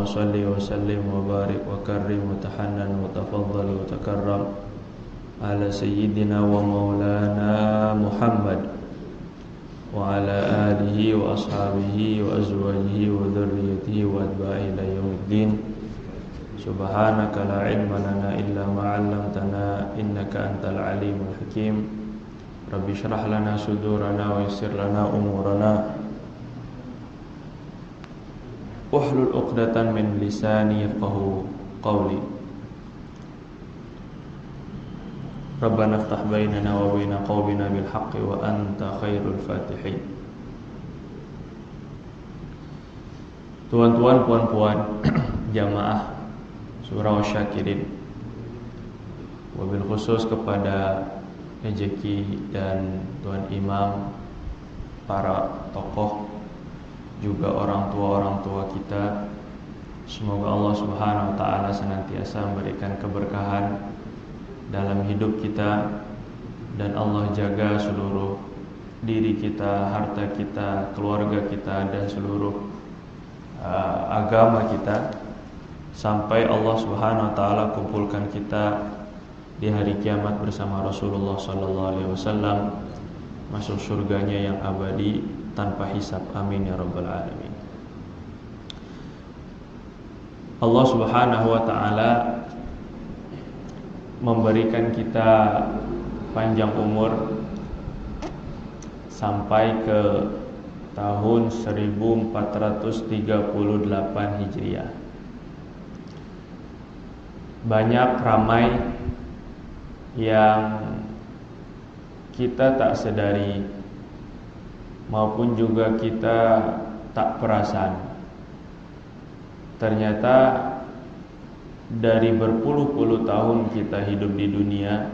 salli wa sallim wa barik wa karrim wa tahannan wa tafaddal wa takarram ala sayyidina wa maulana Muhammad wa ala alihi wa ashabihi wa azwajihi wa dhurriyyatihi wa atba'ihi ila yaumiddin. Subhanaka la ilma lana illa ma 'allamtana innaka antal alimul hakim. Rabbi shrah lana sudurana wa yassir lana umurana wahlul 'uqdatan min lisani yafqahu qawli. Rabbana iftah bainana wa baina qaumina bil haqqi wa anta khairul fatihin. Tuan-tuan, puan-puan, jamaah Surau Syakirin, wabil khusus kepada Ejeki dan Tuan Imam, para tokoh, juga orang tua kita. Semoga Allah Subhanahu wa ta'ala senantiasa memberikan keberkahan dalam hidup kita, dan Allah jaga seluruh diri kita, harta kita, keluarga kita, dan seluruh agama kita, sampai Allah Subhanahu wa ta'ala kumpulkan kita di hari kiamat bersama Rasulullah sallallahu alaihi wasallam, masuk surganya yang abadi tanpa hisab. Amin ya rabbal alamin. Allah Subhanahu wa ta'ala memberikan kita panjang umur sampai ke tahun 1438 Hijriah. Banyak ramai yang kita tak sedari maupun juga kita tak perasan. Ternyata dari berpuluh-puluh tahun kita hidup di dunia,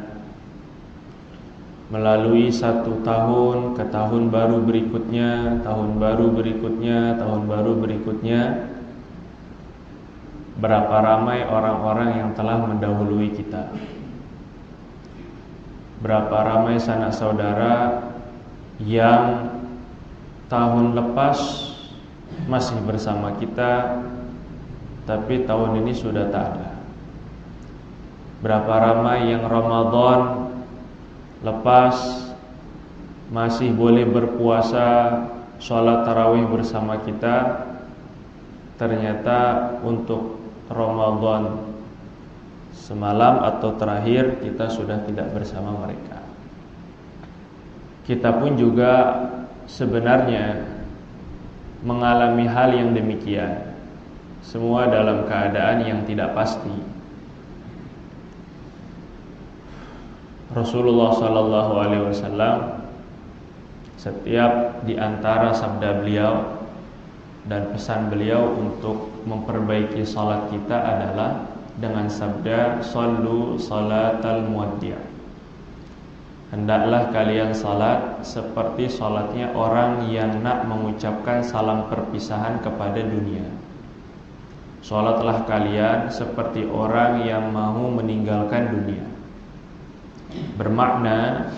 melalui satu tahun ke tahun baru berikutnya, tahun baru berikutnya, tahun baru berikutnya, berapa ramai orang-orang yang telah mendahului kita. Berapa ramai sanak saudara yang tahun lepas masih bersama kita, tapi tahun ini sudah tak ada. Berapa ramai yang Ramadan lepas masih boleh berpuasa, sholat tarawih bersama kita, ternyata untuk Ramadan semalam atau terakhir kita sudah tidak bersama mereka. Kita pun juga sebenarnya mengalami hal yang demikian, semua dalam keadaan yang tidak pasti. Rasulullah sallallahu alaihi wasallam, setiap di antara sabda beliau dan pesan beliau untuk memperbaiki salat kita adalah dengan sabda sallu salatal muwaddi'. Hendaklah kalian salat seperti salatnya orang yang nak mengucapkan salam perpisahan kepada dunia. Salatlah kalian seperti orang yang mau meninggalkan dunia. Bermakna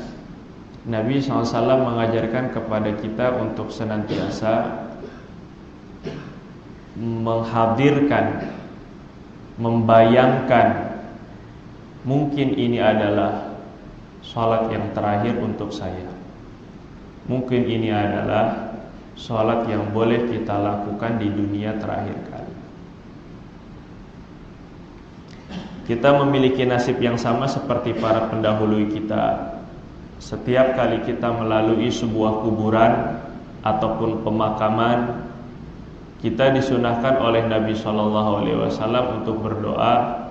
Nabi SAW mengajarkan kepada kita untuk senantiasa menghadirkan, membayangkan, mungkin ini adalah salat yang terakhir untuk saya, mungkin ini adalah salat yang boleh kita lakukan di dunia terakhir kali. Kita memiliki nasib yang sama seperti para pendahulu kita. Setiap kali kita melalui sebuah kuburan ataupun pemakaman, kita disunahkan oleh Nabi SAW untuk berdoa,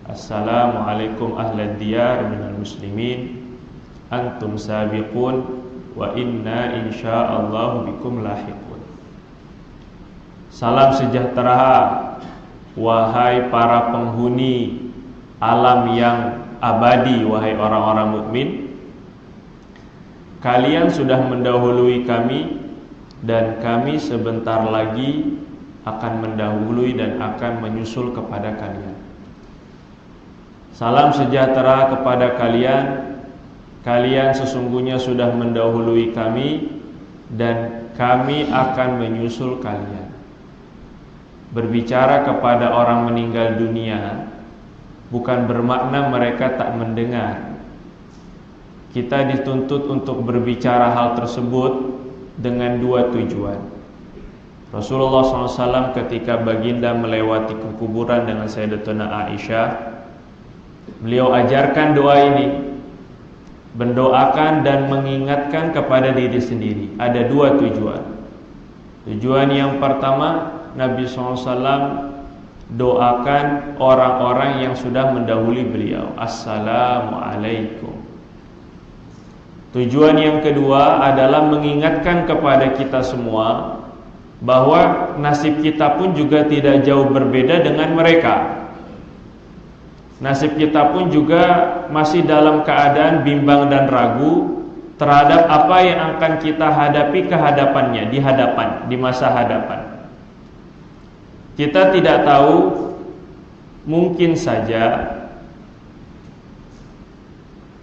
Assalamualaikum ahlad diyar minal muslimin, antum sabiqun, wa inna insyaallahu bikum lahiqun. Salam sejahtera, wahai para penghuni alam yang abadi, wahai orang-orang mukmin, kalian sudah mendahului kami, dan kami sebentar lagi akan mendahului dan akan menyusul kepada kalian. Salam sejahtera kepada kalian, kalian sesungguhnya sudah mendahului kami, dan kami akan menyusul kalian. berbicara kepada orang meninggal dunia bukan bermakna mereka tak mendengar. Kita dituntut untuk berbicara hal tersebut dengan dua tujuan. Rasulullah SAW ketika baginda melewati kuburan dengan Sayyidatuna Aisyah, beliau ajarkan doa ini, mendoakan dan mengingatkan kepada diri sendiri. Ada dua tujuan. Tujuan yang pertama, Nabi SAW doakan orang-orang yang sudah mendahului beliau, Assalamualaikum. Tujuan yang kedua adalah mengingatkan kepada kita semua bahwa nasib kita pun juga tidak jauh berbeda dengan mereka. Nasib kita pun juga masih dalam keadaan bimbang dan ragu terhadap apa yang akan kita hadapi kehadapannya, di masa hadapan. Kita tidak tahu, mungkin saja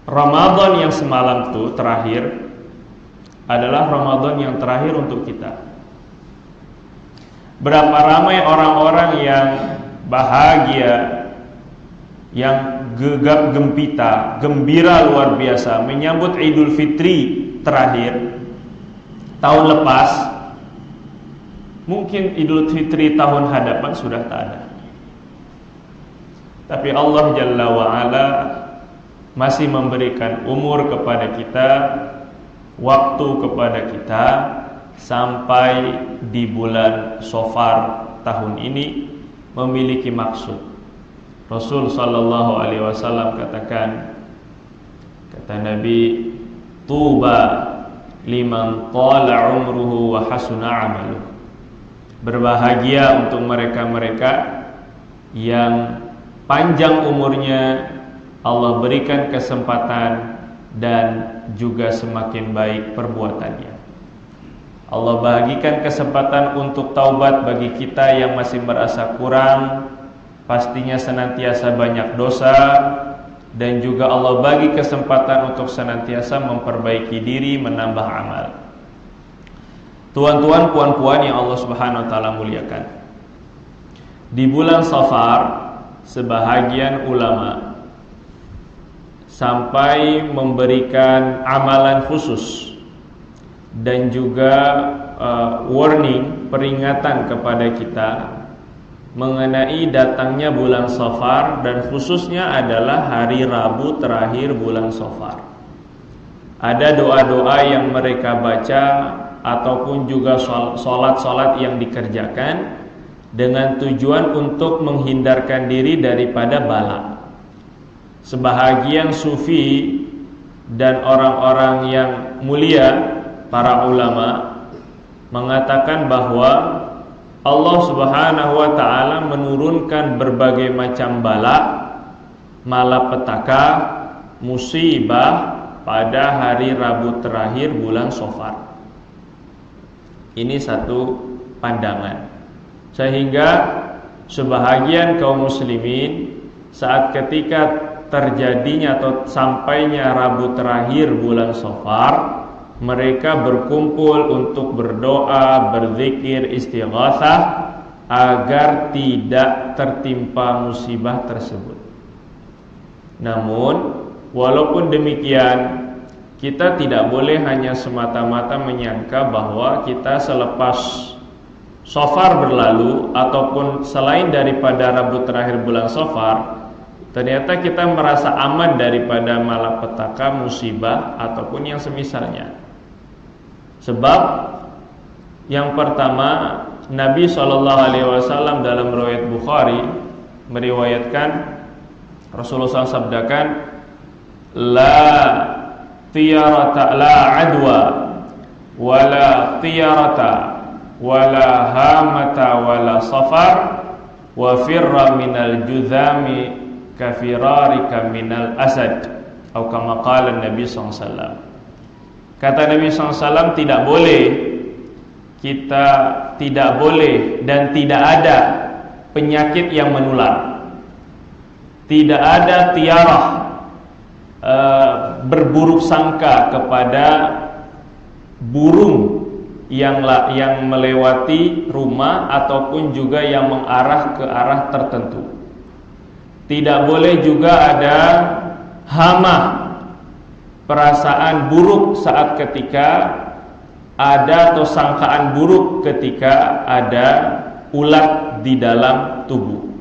Ramadan yang semalam itu terakhir adalah Ramadan yang terakhir untuk kita. Berapa ramai orang-orang yang bahagia, yang gegap gempita, gembira luar biasa menyambut Idul Fitri terakhir tahun lepas. Mungkin Idul Fitri tahun hadapan sudah tak ada. Tapi Allah Jalla wa'ala masih memberikan umur kepada kita, waktu kepada kita sampai di bulan Shafar tahun ini memiliki maksud. Rasul sallallahu alaihi wasallam katakan, kata Nabi, tuba liman qala umruhu wa hasuna amaluhu. Berbahagia untuk mereka-mereka yang panjang umurnya, Allah berikan kesempatan dan juga semakin baik perbuatannya. Allah bagikan kesempatan untuk taubat bagi kita yang masih merasa kurang, pastinya senantiasa banyak dosa, dan juga Allah bagi kesempatan untuk senantiasa memperbaiki diri, menambah amal. Tuan-tuan, puan-puan yang Allah Subhanahu wa taala muliakan, di bulan Shafar sebahagian ulama sampai memberikan amalan khusus dan juga warning, peringatan kepada kita mengenai datangnya bulan Shafar, dan khususnya adalah hari Rabu terakhir bulan Shafar. Ada doa-doa yang mereka baca ataupun juga sholat-sholat yang dikerjakan dengan tujuan untuk menghindarkan diri daripada bala. Sebahagian sufi dan orang-orang yang mulia, para ulama, mengatakan bahwa Allah Subhanahu wa taala menurunkan berbagai macam bala, malapetaka, musibah pada hari Rabu terakhir bulan Shafar. Ini satu pandangan. Sehingga sebahagian kaum muslimin saat ketika terjadinya atau sampainya Rabu terakhir bulan Shafar, mereka berkumpul untuk berdoa, berzikir, istighatsah agar tidak tertimpa musibah tersebut. Namun walaupun demikian, kita tidak boleh hanya semata-mata menyangka bahwa kita selepas Shafar berlalu ataupun selain daripada Rabu terakhir bulan Shafar, ternyata kita merasa aman daripada malapetaka, musibah ataupun yang semisalnya. Sebab yang pertama, Nabi SAW dalam riwayat Bukhari meriwayatkan, Rasulullah SAW sabdakan, la tiyarata la adwa wala tiyarata wala hamata wala safar wa firra minal juzami kafirarika minal asad, atau kama qala Nabi SAW. Kata Nabi SAW, tidak boleh dan tidak ada penyakit yang menular, tidak ada tiarah, berburuk sangka kepada burung yang melewati rumah ataupun juga yang mengarah ke arah tertentu. Tidak boleh juga ada hama, perasaan buruk saat ketika ada, atau sangkaan buruk ketika ada ulat di dalam tubuh.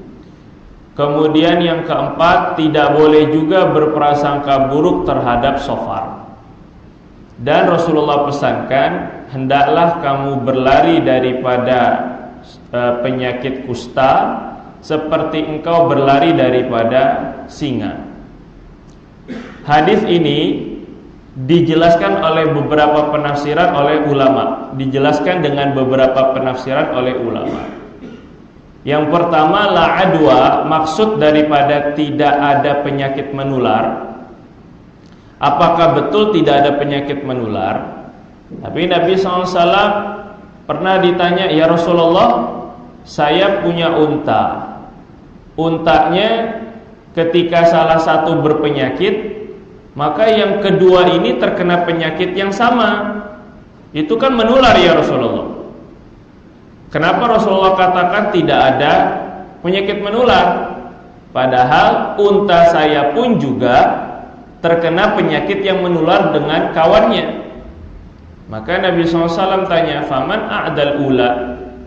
Kemudian yang keempat, tidak boleh juga berprasangka buruk terhadap shofar. Dan Rasulullah pesankan, hendaklah kamu berlari daripada penyakit kusta seperti engkau berlari daripada singa. Hadis ini dijelaskan oleh beberapa penafsiran oleh ulama. Dijelaskan dengan beberapa penafsiran oleh ulama. Yang pertama, la adwa, maksud daripada tidak ada penyakit menular. Apakah betul tidak ada penyakit menular? Tapi Nabi SAW pernah ditanya, ya Rasulullah, saya punya unta. Untanya ketika salah satu berpenyakit, maka yang kedua ini terkena penyakit yang sama. Itu kan menular ya Rasulullah. Kenapa Rasulullah katakan tidak ada penyakit menular? Padahal unta saya pun juga terkena penyakit yang menular dengan kawannya. Maka Nabi SAW tanya, faman a'dal ula,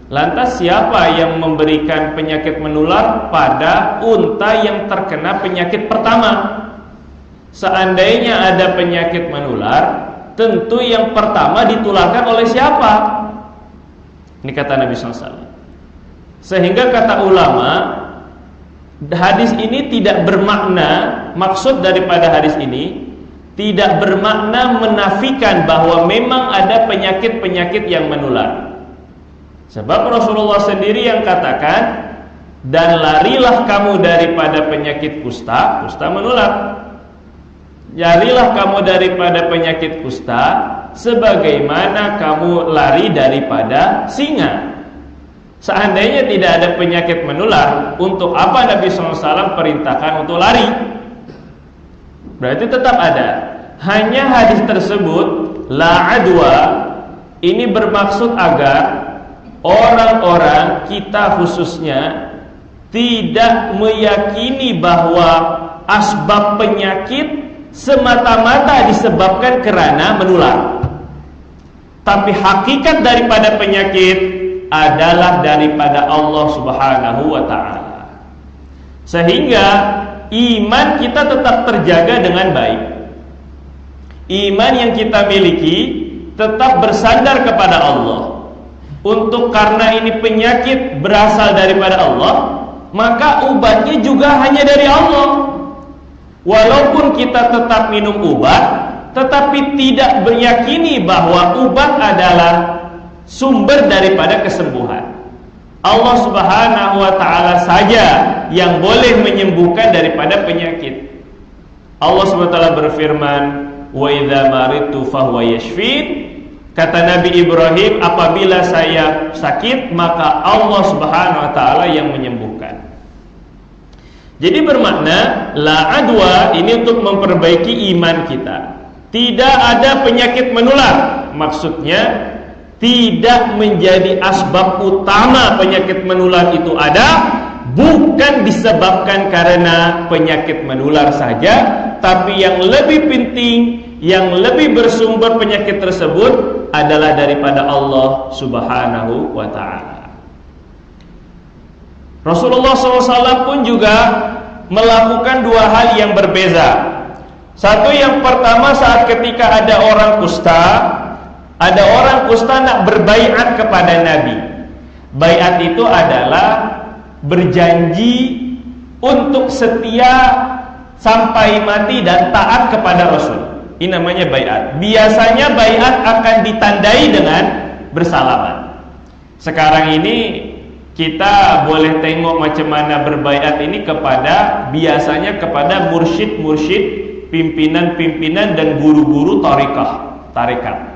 lantas siapa yang memberikan penyakit menular pada unta yang terkena penyakit pertama? Seandainya ada penyakit menular, tentu yang pertama ditularkan oleh siapa? Ini kata Nabi SAW. Sehingga kata ulama, hadis ini tidak bermakna, maksud daripada hadis ini tidak bermakna menafikan bahwa memang ada penyakit-penyakit yang menular. Sebab Rasulullah sendiri yang katakan, dan larilah kamu daripada penyakit kusta. Kusta menular. Larilah kamu daripada penyakit kusta sebagaimana kamu lari daripada singa. Seandainya tidak ada penyakit menular, untuk apa Nabi SAW perintahkan untuk lari? Berarti tetap ada. Hanya hadis tersebut, la adwa, ini bermaksud agar orang-orang, kita khususnya, tidak meyakini bahwa asbab penyakit semata-mata disebabkan karena menular. Tapi hakikat daripada penyakit adalah daripada Allah Subhanahu wa ta'ala. Sehingga iman kita tetap terjaga dengan baik. Iman yang kita miliki tetap bersandar kepada Allah. Untuk karena ini penyakit berasal daripada Allah, maka obatnya juga hanya dari Allah. Walaupun kita tetap minum obat, tetapi tidak meyakini bahwa obat adalah sumber daripada kesembuhan. Allah Subhanahu wa ta'ala saja yang boleh menyembuhkan daripada penyakit. Allah Subhanahu wa ta'ala berfirman, wa idza maridtu fahuwa yashfin. Kata Nabi Ibrahim, apabila saya sakit, maka Allah Subhanahu wa ta'ala yang menyembuhkan. Jadi bermakna la adwa ini untuk memperbaiki iman kita. Tidak ada penyakit menular. Maksudnya tidak menjadi asbab utama penyakit menular itu ada, bukan disebabkan karena penyakit menular saja, tapi yang lebih penting, yang lebih bersumber penyakit tersebut adalah daripada Allah Subhanahu wa ta'ala. Rasulullah SAW pun juga melakukan dua hal yang berbeza. Satu, yang pertama, saat ketika ada orang kusta nak berbaiat kepada Nabi. Baiat itu adalah berjanji untuk setia sampai mati dan taat kepada Rasul. Ini namanya baiat. Biasanya baiat akan ditandai dengan bersalaman. Sekarang ini kita boleh tengok macam mana berbaiat ini biasanya kepada mursyid-mursyid, pimpinan-pimpinan dan guru-guru tarekat.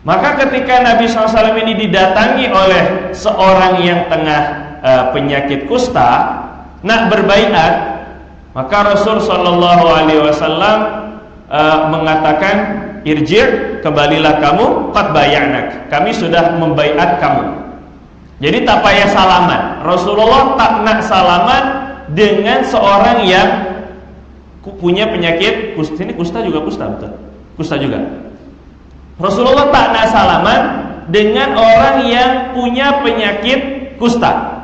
Maka ketika Nabi SAW ini didatangi oleh seorang yang tengah penyakit kusta nak berbaiat, maka Rasul SAW mengatakan, irji', kembalilah kamu, qad bay'anak, kami sudah membaiat kamu. Jadi tak payah salaman. Rasulullah tak nak salaman dengan seorang yang punya penyakit kusta. Ini kusta juga kusta, betul? Kusta juga. Rasulullah tak nak salaman dengan orang yang punya penyakit kusta.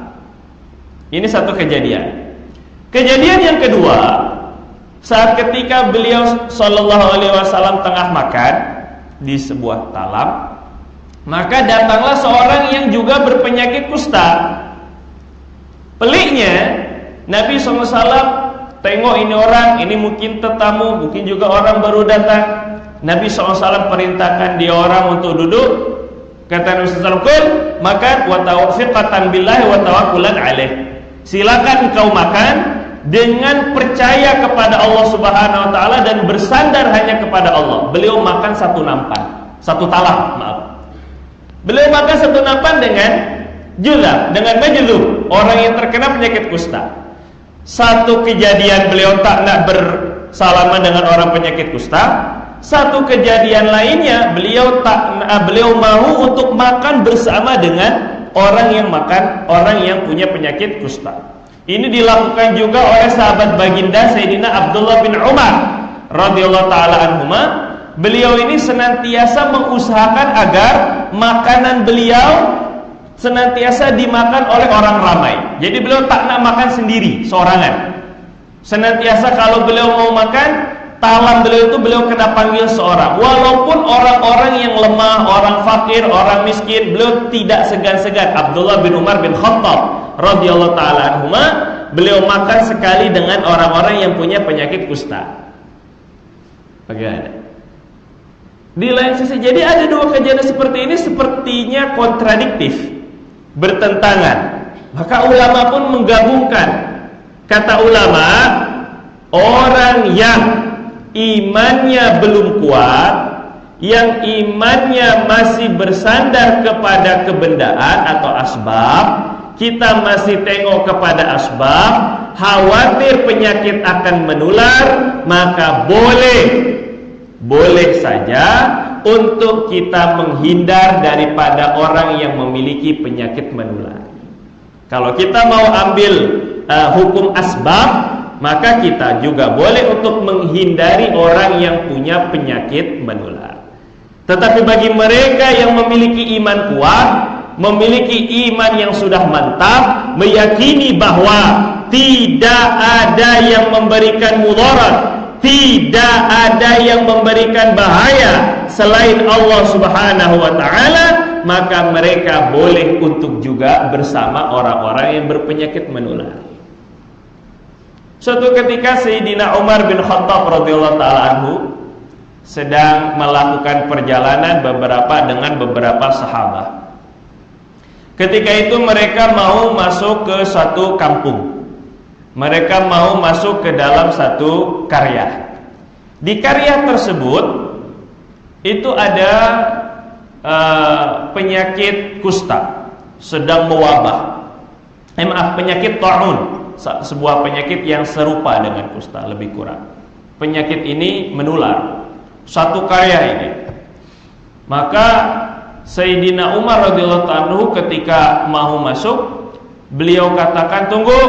Ini satu kejadian. Kejadian yang kedua, saat ketika beliau sallallahu alaihi wasallam tengah makan di sebuah talam, maka datanglah seorang yang juga berpenyakit kusta. Peliknya, Nabi SAW tengok ini orang, ini mungkin tetamu, mungkin juga orang baru datang. Nabi SAW perintahkan dia orang untuk duduk. Kata Nabi SAW, "Kul makan wa tawfiqatan billahi wa tawakkulan alaih." Silakan engkau makan dengan percaya kepada Allah Subhanahu wa taala dan bersandar hanya kepada Allah. Beliau makan satu nampan, satu talam, maaf. Beliau makan satu nampan dengan julab, dengan majlub, orang yang terkena penyakit kusta. Satu kejadian beliau tak nak bersalaman dengan orang penyakit kusta. Satu kejadian lainnya beliau mau untuk makan bersama dengan orang yang punya penyakit kusta. Ini dilakukan juga oleh sahabat baginda Sayyidina Abdullah bin Umar radhiyallahu taala anhuma. Beliau ini senantiasa mengusahakan agar makanan beliau senantiasa dimakan oleh orang ramai. Jadi beliau tak nak makan sendiri, seorangan. Senantiasa kalau beliau mau makan, talam beliau itu beliau kena panggil seorang. Walaupun orang-orang yang lemah, orang fakir, orang miskin, beliau tidak segan-segan. Abdullah bin Umar bin Khattab radhiyallahu taala anhuma, beliau makan sekali dengan orang-orang yang punya penyakit kusta. Bagaimana? Di lain sisi, jadi ada dua kejadian seperti ini sepertinya kontradiktif, bertentangan. Maka ulama pun menggabungkan. Kata ulama, orang yang imannya belum kuat, yang imannya masih bersandar kepada kebendaan atau asbab, kita masih tengok kepada asbab, khawatir penyakit akan menular, maka boleh saja untuk kita menghindar daripada orang yang memiliki penyakit menular. Kalau kita mau ambil hukum asbab, maka kita juga boleh untuk menghindari orang yang punya penyakit menular. Tetapi bagi mereka yang memiliki iman kuat, memiliki iman yang sudah mantap, meyakini bahwa tidak ada yang memberikan mudarat, tidak ada yang memberikan bahaya selain Allah Subhanahu wa ta'ala, maka mereka boleh untuk juga bersama orang-orang yang berpenyakit menular. Suatu ketika Sayyidina Umar bin Khattab radhiyallahu ta'ala anhu sedang melakukan perjalanan dengan beberapa sahabat. Ketika itu mereka mau masuk ke suatu kampung. Mereka mau masuk ke dalam satu karya. Di karya tersebut itu ada penyakit kusta sedang mewabah. Penyakit ta'un, sebuah penyakit yang serupa dengan kusta, lebih kurang. Penyakit ini menular. Satu karya ini. Maka Sayyidina Umar radhiyallahu anhu ketika mau masuk, beliau katakan, "Tunggu,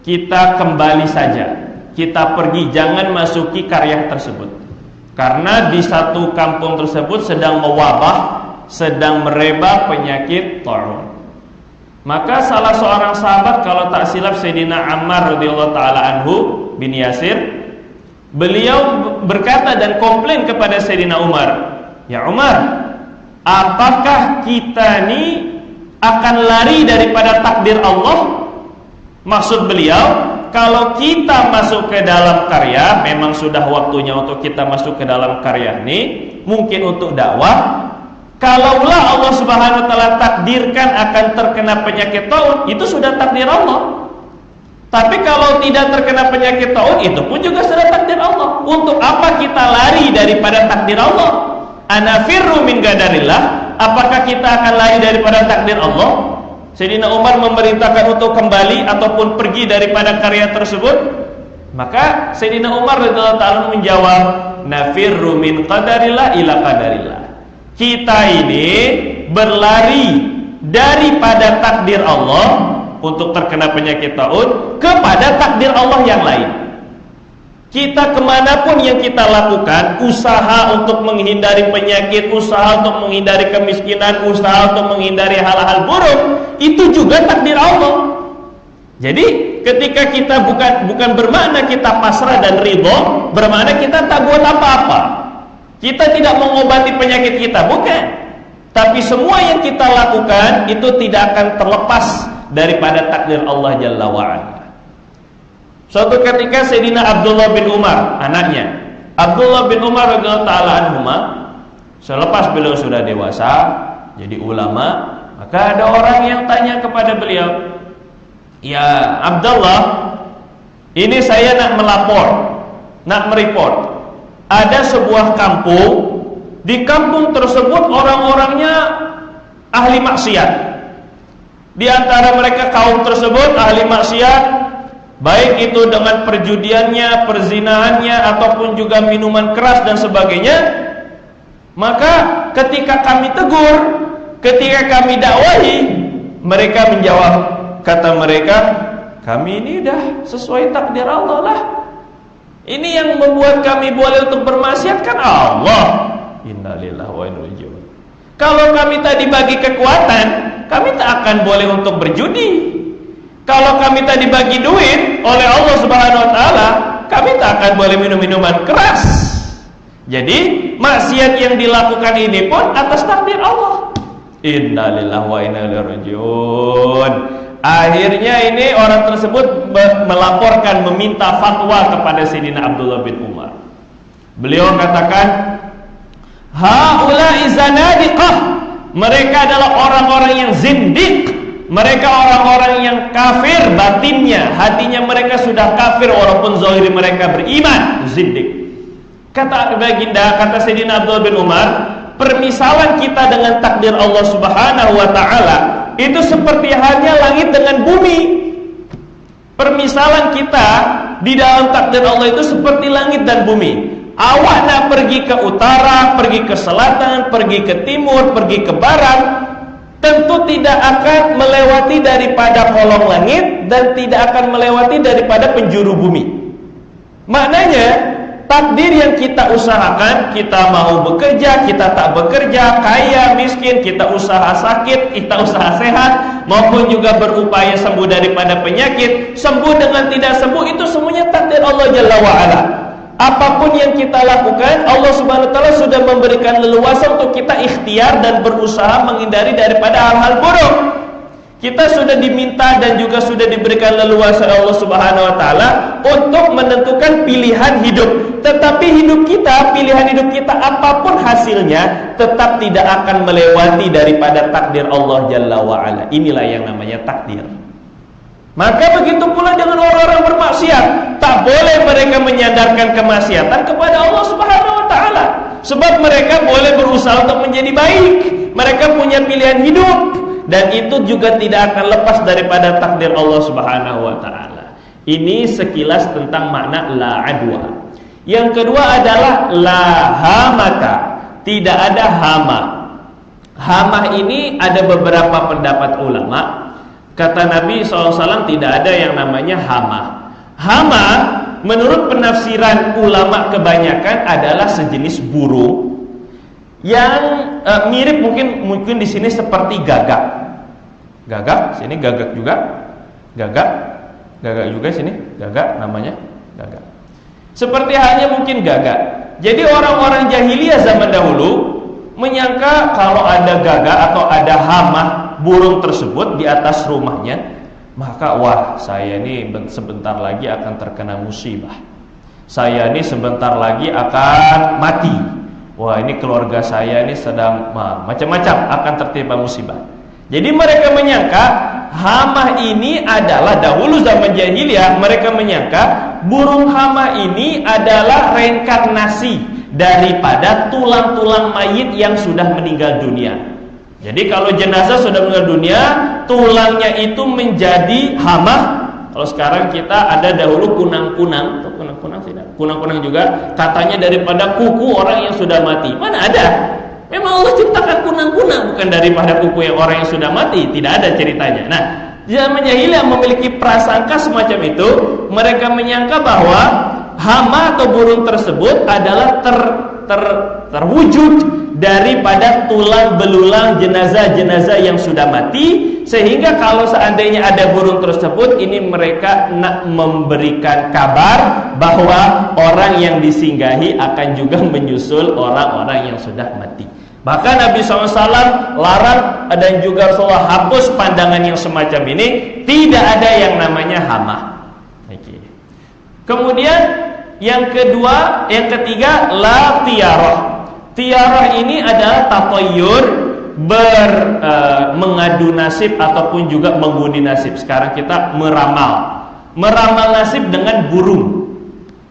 kita kembali saja. Kita pergi, jangan masuki karya tersebut. Karena di satu kampung tersebut sedang mewabah, sedang merebak penyakit ta'un." Maka salah seorang sahabat, kalau tak silap Sayyidina Ammar radhiyallahu taala anhu bin Yasir, beliau berkata dan komplain kepada Sayyidina Umar, "Ya Umar, apakah kita ini akan lari daripada takdir Allah?" Maksud beliau, kalau kita masuk ke dalam karya, memang sudah waktunya untuk kita masuk ke dalam karya ini, mungkin untuk dakwah. Kalaulah Allah Subhanahu wa taala takdirkan akan terkena penyakit taun, itu sudah takdir Allah. Tapi kalau tidak terkena penyakit taun, itu pun juga sudah takdir Allah. Untuk apa kita lari daripada takdir Allah? Anafirru min qadarillah, apakah kita akan lari daripada takdir Allah? Sayyidina Umar memerintahkan untuk kembali ataupun pergi daripada karya tersebut. Maka Sayyidina Umar radhiyallahu ta'ala menjawab, nafirru min qadarillah ila qadarillah. Kita ini berlari daripada takdir Allah untuk terkena penyakit taun kepada takdir Allah yang lain. Kita kemanapun yang kita lakukan, usaha untuk menghindari penyakit, usaha untuk menghindari kemiskinan, usaha untuk menghindari hal-hal buruk, itu juga takdir Allah. Jadi ketika kita bukan bermakna kita pasrah dan ridho, bermakna kita tak buat apa-apa, kita tidak mengobati penyakit kita, bukan. Tapi semua yang kita lakukan itu tidak akan terlepas daripada takdir Allah Jalla wa'ala. Suatu ketika Sayyidina Abdullah bin Umar, anaknya Abdullah bin Umar radhiyallahu ta'ala anhuma, selepas beliau sudah dewasa jadi ulama, maka ada orang yang tanya kepada beliau, ya Abdullah, ini saya nak melapor, nak mereport, ada sebuah kampung, di kampung tersebut orang-orangnya ahli maksiat. Di antara mereka kaum tersebut ahli maksiat, baik itu dengan perjudiannya, perzinahannya, ataupun juga minuman keras dan sebagainya. Maka ketika kami tegur, ketika kami dakwahi, mereka menjawab, kata mereka, kami ini dah sesuai takdir Allah lah. Ini yang membuat kami boleh untuk bermaksiat kan Allah. Innalillahi wa inna ilaihi raji'un. Kalau kami tadi bagi kekuatan, kami tak akan boleh untuk berjudi. Kalau kami tadi bagi duit oleh Allah Subhanahu wa taala, kami tak akan boleh minum minuman keras. Jadi maksiat yang dilakukan ini pun atas takdir Allah. Innalillahi wa inna ilaihi raji'un. Akhirnya ini orang tersebut melaporkan, meminta fatwa kepada Sayyidina Abdullah bin Umar. Beliau katakan, haula'i zanadiqah, mereka adalah orang-orang yang zindik, mereka orang-orang yang kafir batinnya, hatinya mereka sudah kafir walaupun zahir mereka beriman, zindik. Kata baginda, kata Sayyidina Abdullah bin Umar, permisalan kita dengan takdir Allah Subhanahu wa taala itu seperti halnya langit dengan bumi. Permisalan kita di dalam takdir Allah itu seperti langit dan bumi. Awak nak pergi ke utara, pergi ke selatan, pergi ke timur, pergi ke barat, tentu tidak akan melewati daripada kolong langit dan tidak akan melewati daripada penjuru bumi. Maknanya takdir yang kita usahakan, kita mau bekerja, kita tak bekerja, kaya, miskin, kita usaha sakit, kita usaha sehat, maupun juga berupaya sembuh daripada penyakit, sembuh dengan tidak sembuh, itu semuanya takdir Allah Jalla wa'ala. Apapun yang kita lakukan, Allah Subhanahu wa ta'ala sudah memberikan leluasa untuk kita ikhtiar dan berusaha menghindari daripada hal-hal buruk. Kita sudah diminta dan juga sudah diberikan leluasa Allah Subhanahu wa taala untuk menentukan pilihan hidup. Tetapi hidup kita, pilihan hidup kita apapun hasilnya, tetap tidak akan melewati daripada takdir Allah Jalla wa ala. Inilah yang namanya takdir. Maka begitu pula dengan orang-orang bermaksiat, tak boleh mereka menyandarkan kemaksiatan kepada Allah Subhanahu wa taala. Sebab mereka boleh berusaha untuk menjadi baik. Mereka punya pilihan hidup. Dan itu juga tidak akan lepas daripada takdir Allah Subhanahu wa ta'ala. Ini sekilas tentang makna la adwa. Yang kedua adalah la hamata, tidak ada hama. Hama ini ada beberapa pendapat ulama. Kata Nabi SAW tidak ada yang namanya hama. Hama menurut penafsiran ulama kebanyakan adalah sejenis burung yang mirip mungkin di sini seperti gagak. Gagak, sini gagak juga. Gagak juga sini, gagak namanya, gagak. Seperti halnya mungkin gagak. Jadi orang-orang jahiliyah zaman dahulu menyangka kalau ada gagak atau ada hama burung tersebut di atas rumahnya, maka wah, saya ini sebentar lagi akan terkena musibah. Saya ini sebentar lagi akan mati. Wah, ini keluarga saya ini sedang macam-macam akan tertimpa musibah. Jadi mereka menyangka hama ini adalah dahulu zaman jahiliyah, mereka menyangka burung hama ini adalah reinkarnasi daripada tulang-tulang mayit yang sudah meninggal dunia. Jadi kalau jenazah sudah meninggal dunia, tulangnya itu menjadi hama, Kalau sekarang kita ada dahulu kunang-kunang, atau kunang-kunang tidak? Kunang-kunang juga katanya daripada kuku orang yang sudah mati. Mana ada? Memang Allah ciptakan kunang-kunang bukan daripada kuku yang orang yang sudah mati, tidak ada ceritanya. Nah, zaman jahiliyah memiliki prasangka semacam itu. Mereka menyangka bahwa hama atau burung tersebut adalah terwujud daripada tulang belulang jenazah-jenazah yang sudah mati, sehingga kalau seandainya ada burung tersebut, ini mereka nak memberikan kabar bahwa orang yang disinggahi akan juga menyusul orang-orang yang sudah mati. Maka Nabi SAW larang dan juga Rasulullah hapus pandangan yang semacam ini. Tidak ada yang namanya hama. Kemudian yang ketiga, la tiarah. Tiarah ini adalah tatoyur, mengadu nasib ataupun juga mengundi nasib. Sekarang kita meramal nasib dengan burung.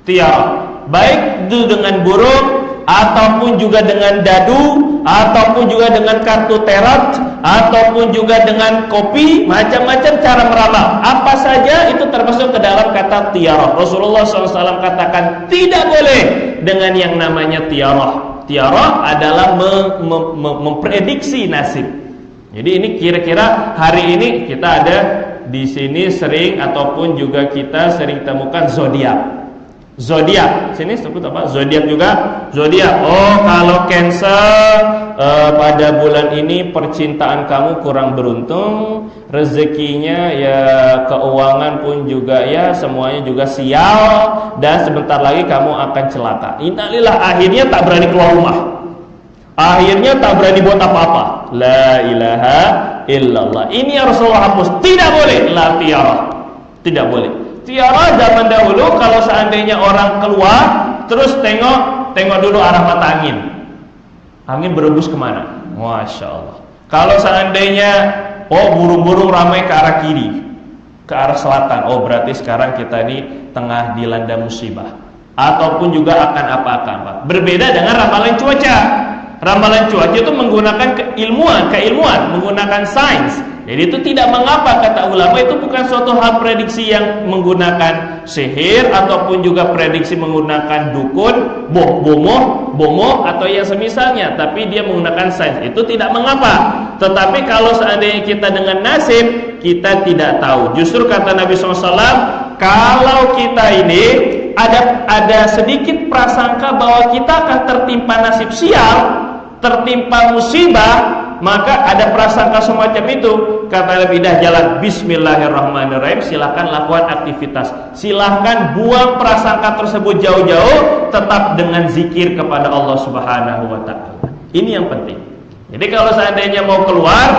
Tiarah, baik itu dengan burung ataupun juga dengan dadu, ataupun juga dengan kartu tarot, ataupun juga dengan kopi, macam-macam cara meramal. Apa saja itu termasuk ke dalam kata tiarah. Rasulullah SAW katakan tidak boleh dengan yang namanya tiarah. Tiarah adalah memprediksi nasib. Jadi ini kira-kira hari ini kita ada di sini sering ataupun juga kita sering temukan zodiak. Zodiak, sini sebut apa? Zodiak juga. Zodiak. Oh, kalau Cancer pada bulan ini percintaan kamu kurang beruntung, rezekinya ya, keuangan pun juga ya, semuanya juga sial, dan sebentar lagi kamu akan celaka. Innalillah, akhirnya tak berani keluar rumah. Akhirnya tak berani buat apa-apa. La ilaha illallah. Ini yang Rasulullah hapus. Tidak boleh. La tiarah. Tidak boleh. Tiara zaman dahulu kalau seandainya orang keluar terus tengok dulu arah mata angin. Angin berembus kemana? Masya Allah. Kalau seandainya burung-burung ramai ke arah kiri, ke arah selatan, berarti sekarang kita ini tengah dilanda musibah. Ataupun juga akan apa-apa. Berbeda dengan ramalan cuaca. Ramalan cuaca itu menggunakan keilmuan, menggunakan sains. Jadi itu tidak mengapa, kata ulama, itu bukan suatu hal prediksi yang menggunakan sihir ataupun juga prediksi menggunakan dukun, bomo atau yang semisalnya, tapi dia menggunakan sains. Itu tidak mengapa. Tetapi kalau seandainya kita dengan nasib, kita tidak tahu. Justru kata Nabi SAW, kalau kita ini ada sedikit prasangka bahwa kita akan tertimpa nasib sial, tertimpa musibah, maka ada prasangka semacam itu. Kata Nabi, dah jalan bismillahirrahmanirrahim, silahkan lakukan aktivitas, silahkan buang prasangka tersebut jauh-jauh, tetap dengan zikir kepada Allah Subhanahu wa ta'ala. Ini yang penting. Jadi kalau seandainya mau keluar,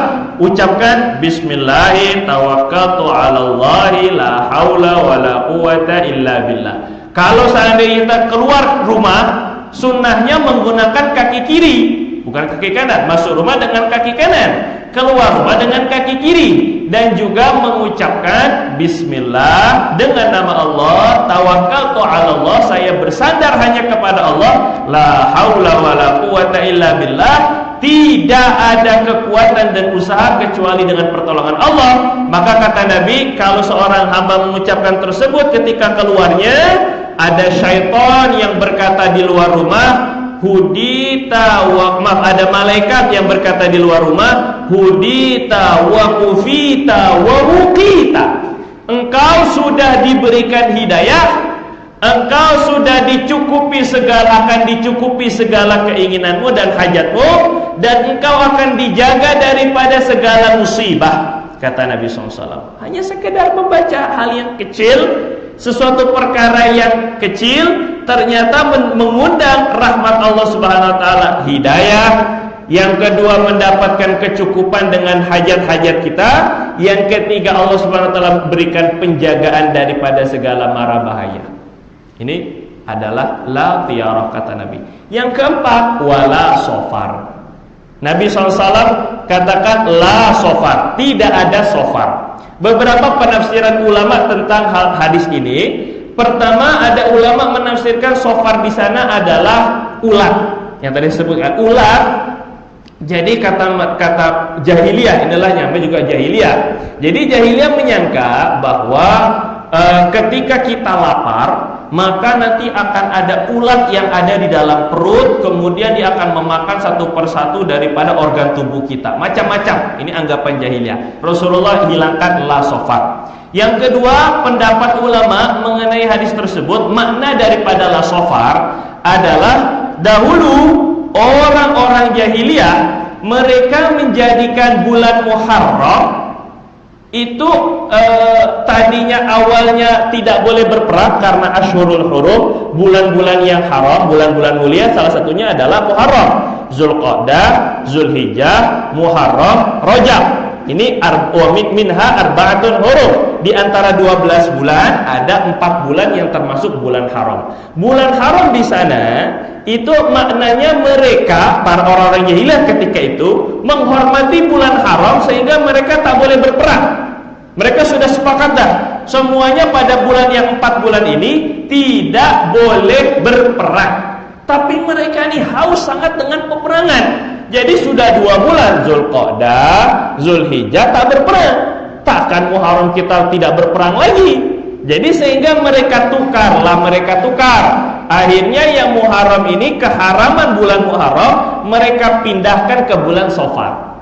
ucapkan bismillahi tawakkaltu 'alallahi la haula wala quwata illa billah. Kalau seandainya kita keluar rumah, sunnahnya menggunakan kaki kiri, bukan kaki kanan. Masuk rumah dengan kaki kanan, keluar rumah dengan kaki kiri, dan juga mengucapkan bismillah dengan nama Allah, tawakkaltu 'alallah, saya bersandar hanya kepada Allah, la haula wala quwata illa billah, tidak ada kekuatan dan usaha kecuali dengan pertolongan Allah. Maka kata Nabi, kalau seorang hamba mengucapkan tersebut ketika keluarnya, ada syaitan yang berkata di luar rumah, ada malaikat yang berkata di luar rumah, hudita wa kufita wa wuqita, engkau sudah diberikan hidayah, engkau sudah akan dicukupi segala keinginanmu dan hajatmu, dan engkau akan dijaga daripada segala musibah. Kata Nabi SAW, hanya sekedar membaca hal yang kecil, sesuatu perkara yang kecil, ternyata mengundang rahmat Allah Subhanahu wa ta'ala, hidayah. Yang kedua, mendapatkan kecukupan dengan hajat-hajat kita. Yang ketiga, Allah Subhanahu wa ta'ala berikan penjagaan daripada segala mara bahaya. Ini adalah la tiarah, kata Nabi. Yang keempat, wala sofar. Nabi SAW katakan la sofar, tidak ada sofar. Beberapa penafsiran ulama tentang hadis ini. Pertama, ada ulama menafsirkan sofar di sana adalah ular. Yang tadi disebutkan ular. Jadi kata jahiliyah, inilah nyampe juga jahiliyah. Jadi jahiliyah menyangka bahwa ketika kita lapar, maka nanti akan ada ulat yang ada di dalam perut, kemudian dia akan memakan satu persatu daripada organ tubuh kita. Macam-macam. Ini anggapan jahiliyah. Rasulullah hilangkan la sofar. Yang kedua, pendapat ulama mengenai hadis tersebut, makna daripada la sofar adalah dahulu orang-orang jahiliyah mereka menjadikan bulan Muharram itu tadinya awalnya tidak boleh berperang karena Ashhurul Hurum, bulan-bulan yang haram, bulan-bulan mulia, salah satunya adalah Muharram, Zulqa'dah, Zulhijjah, Muharram, Rajab. Ini minha arba'atun hurum. Di antara 12 bulan ada 4 bulan yang termasuk bulan haram. Bulan haram di sana itu maknanya mereka, para orang-orang jahiliyah ketika itu menghormati bulan haram sehingga mereka tak boleh berperang. Mereka sudah sepakat dah, semuanya pada bulan yang 4 bulan ini tidak boleh berperang. Tapi mereka ini haus sangat dengan peperangan. Jadi sudah 2 bulan Zulqa'dah, Zulhijjah tak berperang. Takkan Muharram kita tidak berperang lagi. Jadi sehingga mereka tukar. Akhirnya yang Muharram ini, keharaman bulan Muharram, mereka pindahkan ke bulan Safar.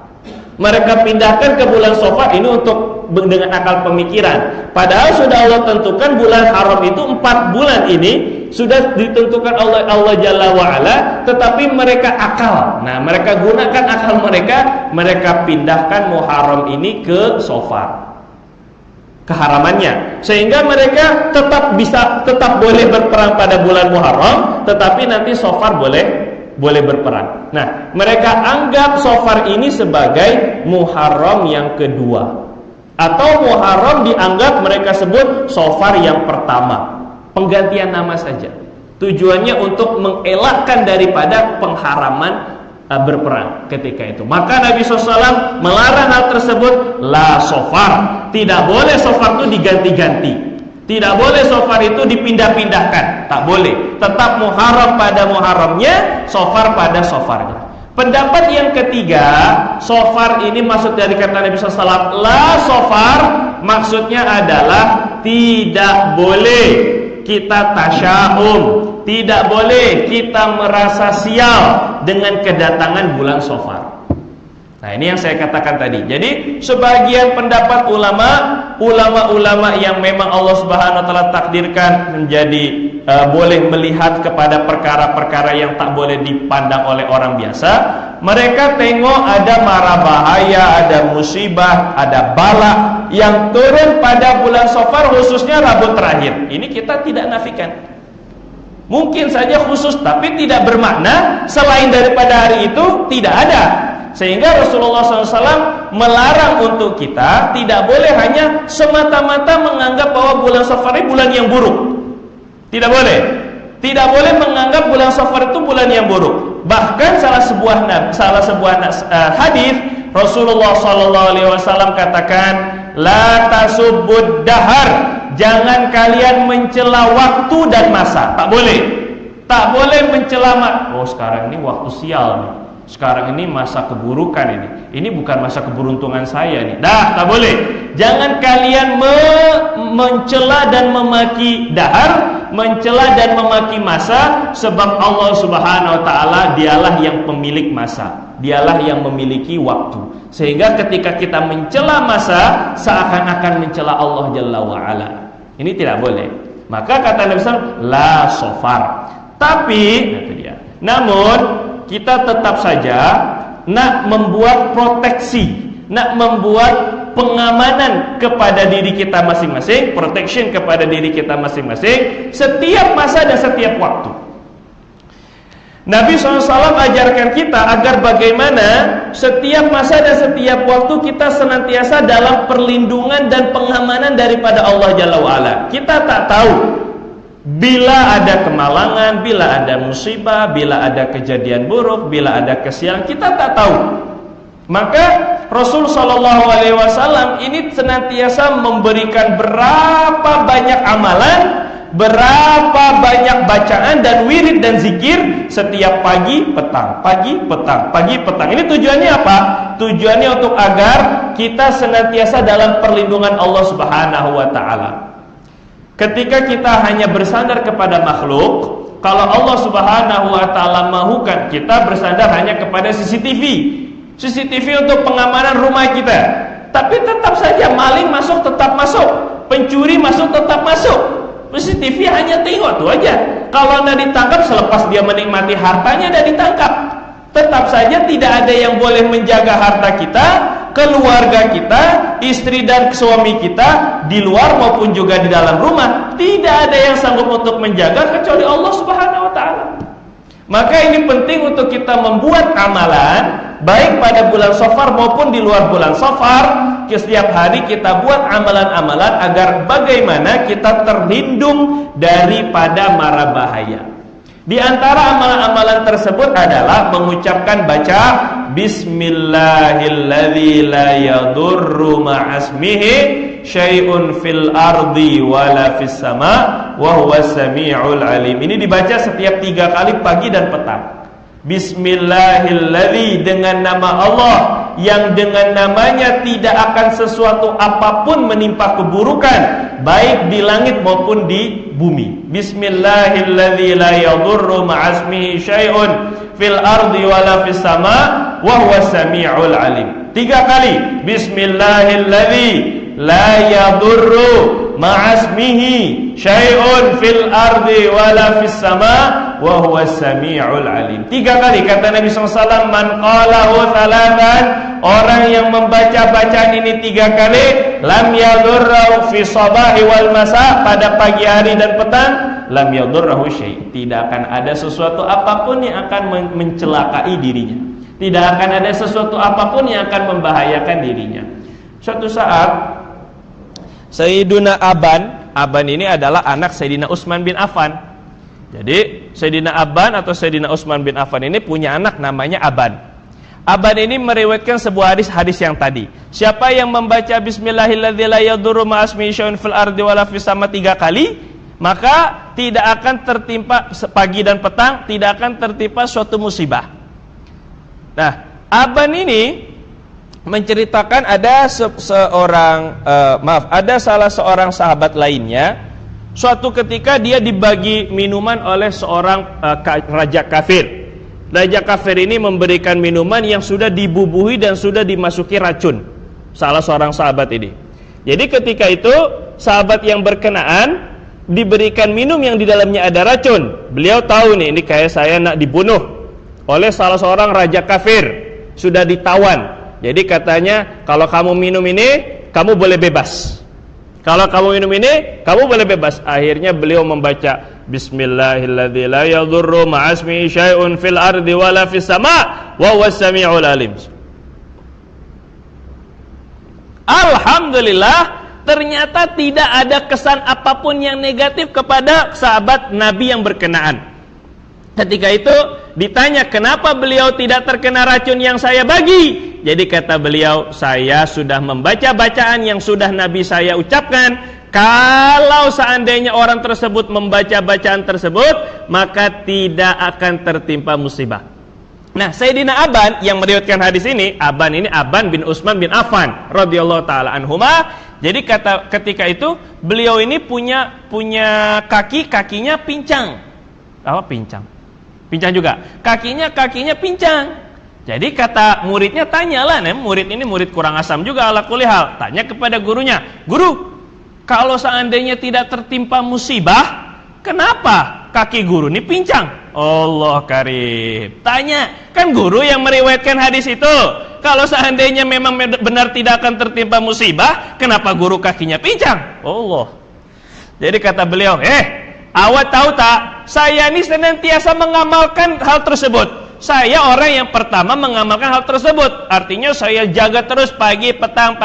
Mereka pindahkan ke bulan Safar ini untuk dengan akal pemikiran. Padahal sudah Allah tentukan bulan haram itu 4 bulan ini sudah ditentukan Allah Jalla wa'ala, tetapi mereka akal. Nah, mereka gunakan akal mereka pindahkan Muharram ini ke Safar, keharamannya, sehingga mereka tetap boleh berperang pada bulan Muharram, tetapi nanti Safar boleh berperang. Nah, mereka anggap Safar ini sebagai Muharram yang kedua, atau Muharram dianggap mereka sebut Safar yang pertama. Penggantian nama saja. Tujuannya untuk mengelakkan daripada pengharaman berperang ketika itu. Maka Nabi SAW melarang hal tersebut. La Safar. Tidak boleh Safar itu diganti-ganti. Tidak boleh Safar itu dipindah-pindahkan. Tak boleh. Tetap Muharram pada Muharramnya, Safar pada Safarnya. Pendapat yang ketiga, Safar ini maksud dari kata Nabi SAW, la Safar, maksudnya adalah tidak boleh kita tasya'um, tidak boleh kita merasa sial dengan kedatangan bulan Safar. Nah, ini yang saya katakan tadi. Jadi sebagian pendapat ulama yang memang Allah Subhanahu wa taala takdirkan menjadi boleh melihat kepada perkara-perkara yang tak boleh dipandang oleh orang biasa. Mereka tengok ada mara bahaya, ada musibah, ada bala yang turun pada bulan Safar, khususnya Rabu terakhir. Ini kita tidak nafikan. Mungkin saja khusus, tapi tidak bermakna selain daripada hari itu tidak ada. Sehingga Rasulullah SAW melarang untuk kita tidak boleh hanya semata-mata menganggap bahwa bulan Safar ini bulan yang buruk. Tidak boleh. Tidak boleh menganggap bulan Safar itu bulan yang buruk. Bahkan salah sebuah hadis Rasulullah SAW katakan, la tasubbud dahar. Jangan kalian mencela waktu dan masa. Tak boleh. Tak boleh mencela. Oh, sekarang ini waktu sial nih. Sekarang ini masa keburukan ini. Ini bukan masa keberuntungan saya nih. Dah, tak boleh. Jangan kalian mencela dan memaki dahar, mencela dan memaki masa, sebab Allah Subhanahu wa taala dialah yang pemilik masa. Dialah yang memiliki waktu. Sehingga ketika kita mencela masa, seakan-akan mencela Allah Jalla wa ala. Ini tidak boleh. Maka kata Nabi SAW, la Safar. Tapi, itu dia. Namun kita tetap saja nak membuat proteksi, nak membuat pengamanan kepada diri kita masing-masing, protection kepada diri kita masing-masing setiap masa dan setiap waktu. Nabi SAW ajarkan kita agar bagaimana setiap masa dan setiap waktu kita senantiasa dalam perlindungan dan pengamanan daripada Allah Jalla wa'ala. Kita tak tahu bila ada kemalangan, bila ada musibah, bila ada kejadian buruk, bila ada kesialan, kita tak tahu. Maka Rasul SAW ini senantiasa memberikan berapa banyak amalan, berapa banyak bacaan dan wirid dan zikir setiap pagi, petang, pagi, petang, pagi, petang. Ini tujuannya apa? Tujuannya untuk agar kita senantiasa dalam perlindungan Allah Subhanahu wa taala. Ketika kita hanya bersandar kepada makhluk, kalau Allah Subhanahu wa taala mahukan kita bersandar hanya kepada CCTV. CCTV untuk pengamanan rumah kita. Tapi tetap saja maling masuk tetap masuk, pencuri masuk tetap masuk. CCTV hanya tengok tuh aja. Kalau anda ditangkap selepas dia menikmati hartanya dah ditangkap. Tetap saja tidak ada yang boleh menjaga harta kita, keluarga kita, istri dan suami kita di luar maupun juga di dalam rumah. Tidak ada yang sanggup untuk menjaga kecuali Allah Subhanahu wa taala. Maka ini penting untuk kita membuat amalan baik pada bulan Safar maupun di luar bulan Safar. Setiap hari kita buat amalan-amalan agar bagaimana kita terlindung daripada mara bahaya. Di antara amalan-amalan tersebut adalah mengucapkan baca Bismillahilladzi la yadurru ma'asmihi syai'un fil ardi wala fis sama wa huwas sami'ul alim. Ini dibaca setiap 3 kali pagi dan petang. Bismillahilladzi, dengan nama Allah yang dengan namanya tidak akan sesuatu apapun menimpa keburukan baik di langit maupun di bumi. Bismillahilladzi la yadurru ma'asmihi syai'un fil ardi wala fis sama wa huwas sami'ul alim. 3 kali Bismillahilladzi la yadurru ma'asmihi syai'un fil ardi wala fis sama wa huwas sami'ul alim. 3 kali kata Nabi SAW, man qalahu thalathan, orang yang membaca bacaan ini 3 kali, lam yadurru fi sabahi wal masa, pada pagi hari dan petang, lam yadurru syai', tidak akan ada sesuatu apapun yang akan mencelakai dirinya, tidak akan ada sesuatu apapun yang akan membahayakan dirinya. Suatu saat Sayyiduna Aban ini adalah anak Sayyidina Utsman bin Affan. Jadi Sayyidina Aban atau Sayyidina Utsman bin Affan ini punya anak namanya Aban. Aban ini meriwayatkan sebuah hadis yang tadi. Siapa yang membaca Bismillahilladzi la yadurru ma'asmihi syai'un fil ardi wala fis sama 3 kali, maka tidak akan tertimpa pagi dan petang, tidak akan tertimpa suatu musibah. Nah, Aban ini menceritakan ada ada salah seorang sahabat lainnya. Suatu ketika dia dibagi minuman oleh seorang raja kafir. Raja kafir ini memberikan minuman yang sudah dibubuhi dan sudah dimasuki racun salah seorang sahabat ini. Jadi ketika itu sahabat yang berkenaan diberikan minum yang di dalamnya ada racun. Beliau tahu nih, ini kayak saya nak dibunuh oleh salah seorang raja kafir, sudah ditawan. Jadi katanya, kalau kamu minum ini, kamu boleh bebas. Kalau kamu minum ini, kamu boleh bebas. Akhirnya beliau membaca Bismillahilladzi la yadurru ma'asmihi syai'un fil ardi wala fis sama wa huwas sami'ul alim. Alhamdulillah, ternyata tidak ada kesan apapun yang negatif kepada sahabat Nabi yang berkenaan. Ketika itu ditanya kenapa beliau tidak terkena racun yang saya bagi. Jadi kata beliau, saya sudah membaca bacaan yang sudah Nabi saya ucapkan. Kalau seandainya orang tersebut membaca bacaan tersebut, maka tidak akan tertimpa musibah. Nah, Sayyidina Aban yang meriwayatkan hadis ini, Aban bin Utsman bin Affan radhiyallahu taala anhuma. Jadi ketika itu beliau ini punya kakinya pincang. Apa pincang? Pincang juga. Kakinya pincang. Jadi kata muridnya, tanyalah, murid ini murid kurang asam juga ala kulli hal. Tanya kepada gurunya, "Guru, kalau seandainya tidak tertimpa musibah, kenapa kaki guru ini pincang?" Allah karim. Tanya, kan guru yang meriwayatkan hadis itu. Kalau seandainya memang benar tidak akan tertimpa musibah, kenapa guru kakinya pincang? Allah. Jadi kata beliau, awak tahu tak, saya ini senantiasa mengamalkan hal tersebut. Saya orang yang pertama mengamalkan hal tersebut. Artinya saya jaga terus pagi petang.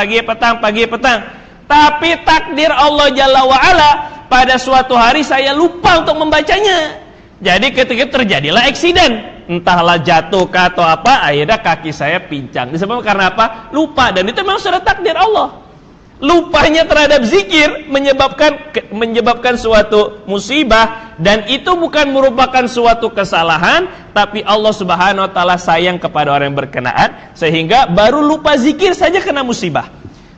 Tapi takdir Allah Jalla wa'ala, pada suatu hari saya lupa untuk membacanya. Jadi ketika terjadilah eksiden, entahlah jatuh atau apa, akhirnya kaki saya pincang. Disebabkan karena apa? Lupa. Dan itu memang sudah takdir Allah. Lupanya terhadap zikir menyebabkan suatu musibah, dan itu bukan merupakan suatu kesalahan, tapi Allah Subhanahu wa taala sayang kepada orang yang berkenaan sehingga baru lupa zikir saja kena musibah.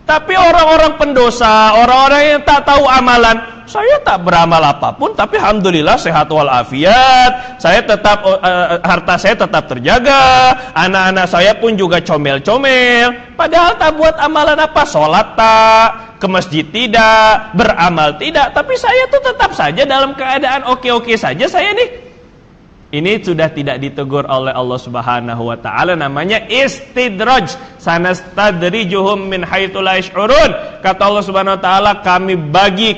Tapi orang-orang pendosa, orang-orang yang tak tahu amalan, saya tak beramal apapun, tapi alhamdulillah sehat walafiat, saya tetap harta saya tetap terjaga, anak-anak saya pun juga comel-comel. Padahal tak buat amalan apa, sholat tak, ke masjid tidak, beramal tidak, tapi saya tuh tetap saja dalam keadaan oke-oke saja saya nih. Ini sudah tidak ditegur oleh Allah Subhanahu wa taala, namanya istidraj. Sanastadrijuhum min haitsu la yash'urun. Kata Allah Subhanahu wa taala, kami bagi,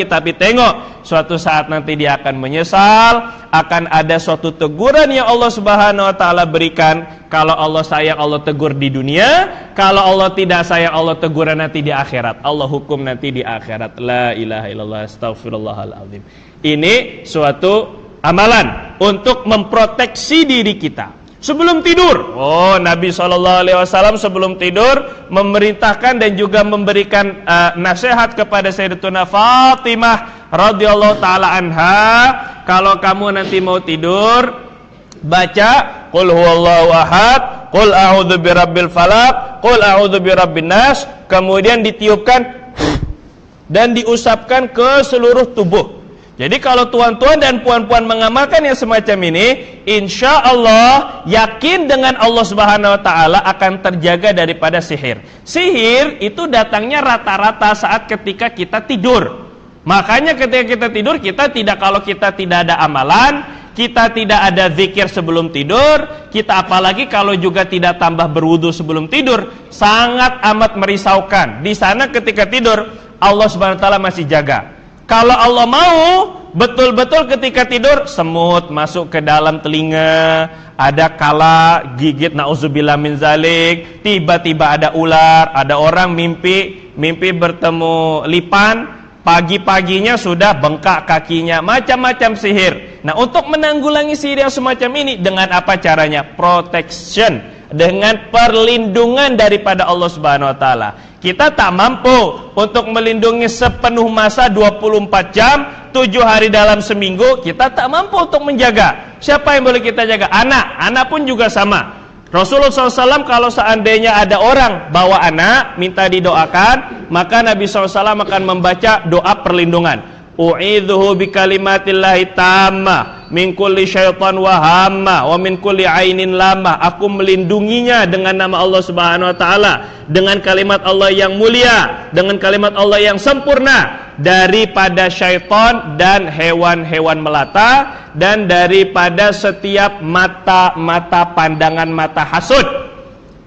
tapi tengok suatu saat nanti dia akan menyesal, akan ada suatu teguran yang Allah Subhanahu wa taala berikan. Kalau Allah sayang, Allah tegur di dunia. Kalau Allah tidak sayang, Allah teguran nanti di akhirat. Allah hukum nanti di akhirat. La ilaha illallah, astaghfirullahaladzim. Ini suatu amalan untuk memproteksi diri kita sebelum tidur. Oh, Nabi SAW sebelum tidur memerintahkan dan juga memberikan nasihat kepada Sayyidatuna Fatimah radhiyallahu taala anha, kalau kamu nanti mau tidur, baca qul huwallahu ahad, qul a'udzu birabbil falaq, qul a'udzu birabbin nas, kemudian ditiupkan dan diusapkan ke seluruh tubuh. Jadi kalau tuan-tuan dan puan-puan mengamalkan yang semacam ini, insya Allah yakin dengan Allah Subhanahu wa taala akan terjaga daripada sihir. Sihir itu datangnya rata-rata saat ketika kita tidur. Makanya ketika kita tidur, kalau kita tidak ada amalan, kita tidak ada zikir sebelum tidur, kita apalagi kalau juga tidak tambah berwudu sebelum tidur, sangat amat merisaukan. Di sana ketika tidur, Allah Subhanahu wa taala masih jaga. Kalau Allah mau, betul-betul ketika tidur semut masuk ke dalam telinga, ada kala gigit, nauzubillah min zalik, tiba-tiba ada ular, ada orang mimpi bertemu lipan, pagi-paginya sudah bengkak kakinya, macam-macam sihir. Nah, untuk menanggulangi sihir yang semacam ini, dengan apa caranya? Protection, dengan perlindungan daripada Allah Subhanahu wa taala. Kita tak mampu untuk melindungi sepenuh masa 24 jam, 7 hari dalam seminggu, kita tak mampu untuk menjaga. Siapa yang boleh kita jaga? Anak pun juga sama. Rasulullah SAW kalau seandainya ada orang bawa anak, minta didoakan, maka Nabi SAW akan membaca doa perlindungan. U'idzuhu bikalimatillahi tammah min kulli syaitan wa hamma wa min kulli ainin lamah. Aku melindunginya dengan nama Allah Subhanahu wa taala, dengan kalimat Allah yang mulia, dengan kalimat Allah yang sempurna, daripada syaitan dan hewan-hewan melata, dan daripada setiap mata pandangan mata hasud.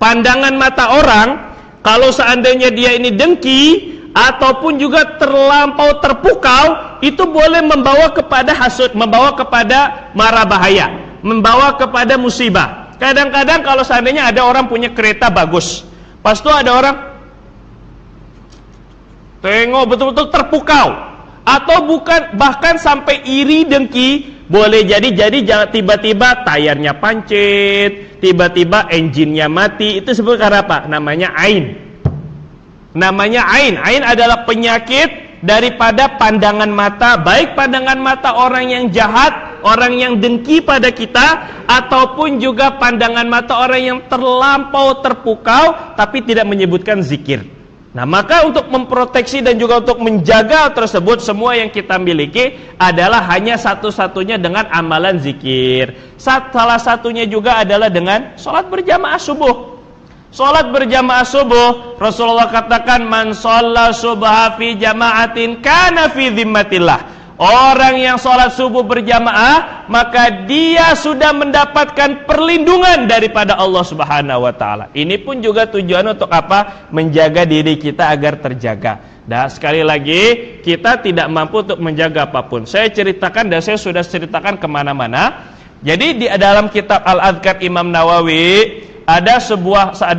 Pandangan mata orang, kalau seandainya dia ini dengki ataupun juga terlampau terpukau, itu boleh membawa kepada hasud, membawa kepada mara bahaya, membawa kepada musibah. Kadang-kadang kalau seandainya ada orang punya kereta bagus, pas itu ada orang tengok betul-betul terpukau, atau bukan bahkan sampai iri dengki, boleh jadi tiba-tiba tayarnya pancit, tiba-tiba engine-nya mati. Itu sebut karena apa? Namanya ain. Namanya ain. Ain adalah penyakit daripada pandangan mata, baik pandangan mata orang yang jahat, orang yang dengki pada kita, ataupun juga pandangan mata orang yang terlampau terpukau tapi tidak menyebutkan zikir. Nah, maka untuk memproteksi dan juga untuk menjaga tersebut, semua yang kita miliki adalah hanya satu-satunya dengan amalan zikir. Salah satunya juga adalah dengan sholat berjamaah subuh. Salat berjamaah subuh, Rasulullah katakan, man shalla subha fi jama'atin kana fi dhimmatillah. Orang yang salat subuh berjamaah, maka dia sudah mendapatkan perlindungan daripada Allah Subhanahu wa taala. Ini pun juga tujuan untuk apa? Menjaga diri kita agar terjaga. Dan sekali lagi, kita tidak mampu untuk menjaga apapun. Saya ceritakan dan saya sudah ceritakan kemana-mana. Jadi di dalam kitab Al-Adhkar Imam Nawawi, ada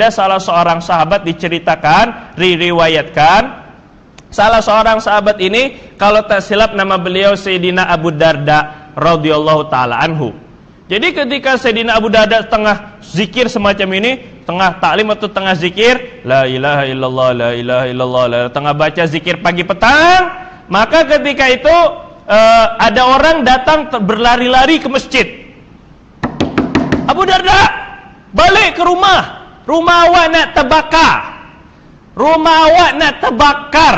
salah seorang sahabat diceritakan, diriwayatkan, salah seorang sahabat ini, kalau tak silap nama beliau Sayyidina Abu Darda radhiyallahu taala anhu. Jadi ketika Sayyidina Abu Darda tengah zikir semacam ini, tengah taklim atau tengah zikir, la ilaha illallah, la ilaha illallah, tengah baca zikir pagi petang, maka ketika itu ada orang datang berlari-lari ke masjid. Abu Darda, balik ke rumah awak nak terbakar. Rumah awak nak terbakar.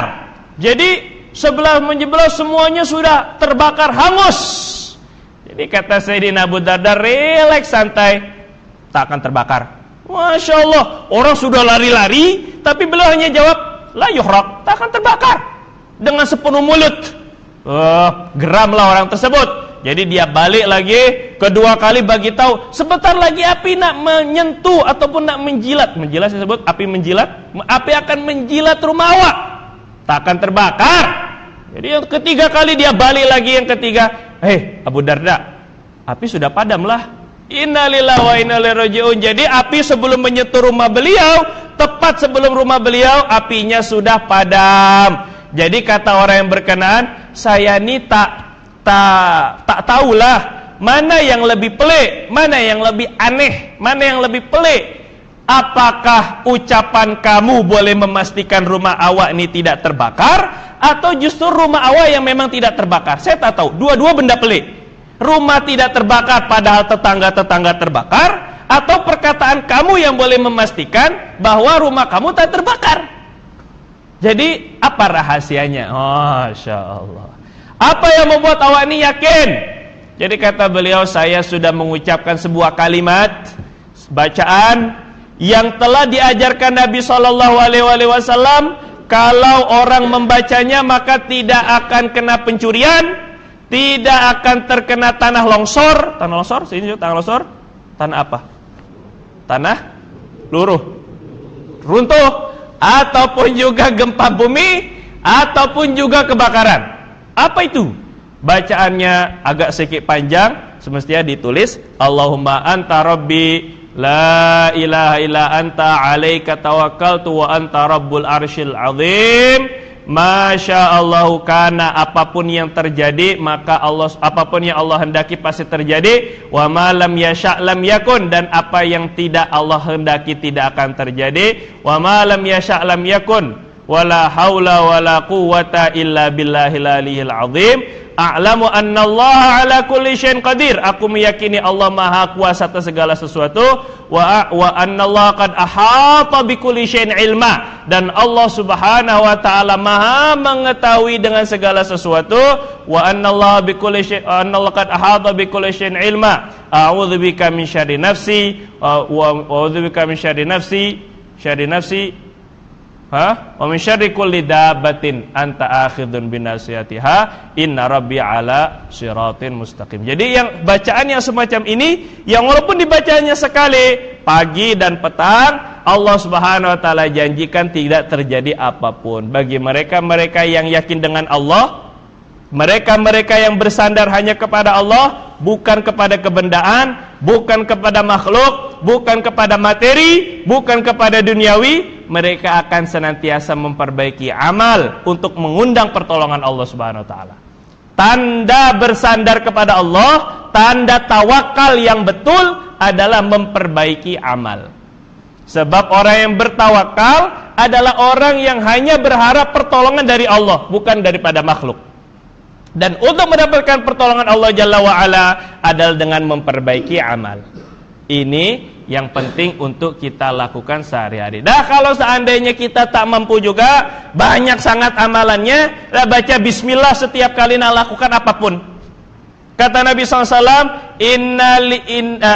Jadi sebelah menyebelah semuanya sudah terbakar hangus. Jadi kata Sayyidina Abu Darda, relax santai, tak akan terbakar. Masya Allah, orang sudah lari-lari, tapi beliau hanya jawab, la yuhraq, tak akan terbakar. Dengan sepenuh mulut. Geramlah orang tersebut. Jadi dia balik lagi, kedua kali bagi tahu, sebentar lagi api nak menyentuh ataupun nak menjilat. Menjilat saya sebut, api menjilat. Api akan menjilat rumah awak, tak akan terbakar. Jadi yang ketiga kali dia balik lagi, yang ketiga, hei Abu Darda, api sudah padam lah. Innalillahi wa inna ilaihi raji'un. Jadi api sebelum menyentuh rumah beliau, tepat sebelum rumah beliau, apinya sudah padam. Jadi kata orang yang berkenaan, saya ni tak tahulah mana yang lebih pelik, mana yang lebih aneh, mana yang lebih pelik. Apakah ucapan kamu boleh memastikan rumah awak ini tidak terbakar, atau justru rumah awak yang memang tidak terbakar? Saya tak tahu. Dua-dua benda pelik. Rumah tidak terbakar padahal tetangga-tetangga terbakar, atau perkataan kamu yang boleh memastikan bahwa rumah kamu tak terbakar. Jadi apa rahasianya? Masya Allah. Apa yang membuat awak ini yakin? Jadi kata beliau, saya sudah mengucapkan sebuah kalimat bacaan yang telah diajarkan Nabi SAW. Kalau orang membacanya maka tidak akan kena pencurian, tidak akan terkena tanah longsor. Tanah longsor, sini tanah longsor. Tanah apa? Tanah luruh, runtuh, ataupun juga gempa bumi, ataupun juga kebakaran. Apa itu? Bacaannya agak sedikit panjang, semestinya ditulis Allahumma anta rabbi la ilaha illa anta alaika tawakkaltu wa anta rabbul arsyil azim. Masya Allah, karena apapun yang terjadi maka Allah, apapun yang Allah hendaki pasti terjadi. Wa ma lam yasha' lam yakun, dan apa yang tidak Allah hendaki tidak akan terjadi. Wa ma lam yasha' lam yakun, wala haula wala quwwata illa billahil aliyil azim. A'lamu annallaha ala kulli syai'in qadir. Aku meyakini Allah Maha Kuasa atas segala sesuatu. Wa annallaha qad ahata bikulli syai'in ilma, dan Allah Subhanahu wa taala Maha mengetahui dengan segala sesuatu. Wa annallaha bikulli syai'in, annallaha qad ahata bikulli syai'in ilma. A'udzubika min syarri nafsi wa a'udzubika min syarri nafsi wa min syarri kulli dabbatin anta akhidun binasiyatiha inna rabbi ala siratin mustaqim. Jadi yang bacaan yang semacam ini, yang walaupun dibacanya sekali pagi dan petang, Allah Subhanahu wa taala janjikan tidak terjadi apapun bagi mereka-mereka yang yakin dengan Allah, mereka-mereka yang bersandar hanya kepada Allah, bukan kepada kebendaan, bukan kepada makhluk, bukan kepada materi, bukan kepada duniawi. Mereka akan senantiasa memperbaiki amal untuk mengundang pertolongan Allah Subhanahu wa taala. Tanda bersandar kepada Allah, tanda tawakal yang betul adalah memperbaiki amal. Sebab orang yang bertawakal adalah orang yang hanya berharap pertolongan dari Allah, bukan daripada makhluk. Dan untuk mendapatkan pertolongan Allah Jalla wa'ala adalah dengan memperbaiki amal. Ini yang penting untuk kita lakukan sehari-hari. Dah kalau seandainya kita tak mampu juga, banyak sangat amalannya, baca bismillah setiap kali nak lakukan apapun. Kata Nabi SAW,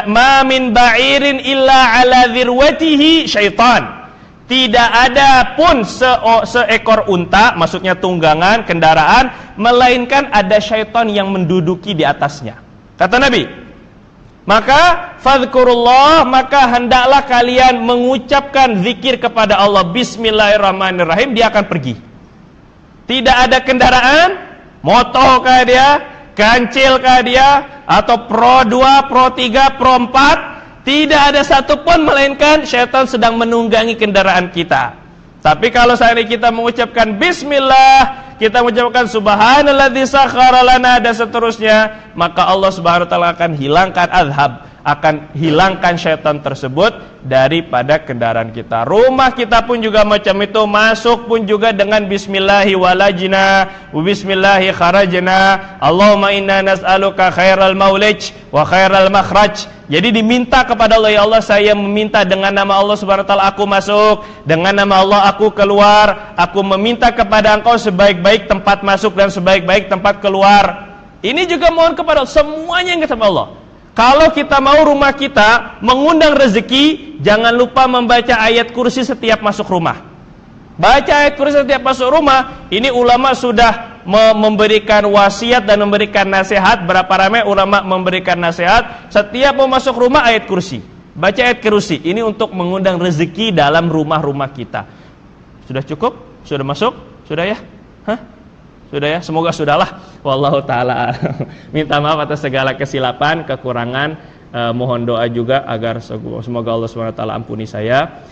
ma min ba'irin illa ala dhirwatihi syaitan. Tidak ada pun seekor unta, maksudnya tunggangan, kendaraan, melainkan ada syaitan yang menduduki di atasnya. Kata Nabi, maka fadhkurullah, maka hendaklah kalian mengucapkan zikir kepada Allah, bismillahirrahmanirrahim, dia akan pergi. Tidak ada kendaraan, motor kah dia, kancil kah dia, atau Pro 2, Pro 3, Pro 4, tidak ada satupun melainkan syaitan sedang menunggangi kendaraan kita. Tapi kalau seandainya kita mengucapkan bismillah, kita mengucapkan subhanalladzi sakhkhara lana dan seterusnya, maka Allah Subhanahu wa taala akan hilangkan azhab, akan hilangkan syaitan tersebut daripada kendaraan kita. Rumah kita pun juga macam itu, masuk pun juga dengan bismillahi walajna wa bismillahi kharajna. Allahumma inna nas'aluka khairal maulij wa khairal makhraj. Jadi diminta kepada Allah, ya Allah saya meminta dengan nama Allah Subhanahu wa taala aku masuk, dengan nama Allah aku keluar. Aku meminta kepada Engkau sebaik-baik tempat masuk dan sebaik-baik tempat keluar. Ini juga mohon kepada Allah, semuanya yang kepada Allah. Kalau kita mau rumah kita mengundang rezeki, jangan lupa membaca ayat kursi setiap masuk rumah. Baca ayat kursi setiap masuk rumah. Ini ulama sudah memberikan wasiat dan memberikan nasihat. Berapa ramai ulama memberikan nasihat, setiap mau masuk rumah ayat kursi. Baca ayat kursi. Ini untuk mengundang rezeki dalam rumah-rumah kita. Sudah cukup? Sudah masuk? Sudah ya? Hah? Sudah ya? Semoga sudahlah. Wallahu ta'ala. Minta maaf atas segala kesilapan, kekurangan. Mohon doa juga agar semoga Allah SWT ampuni saya.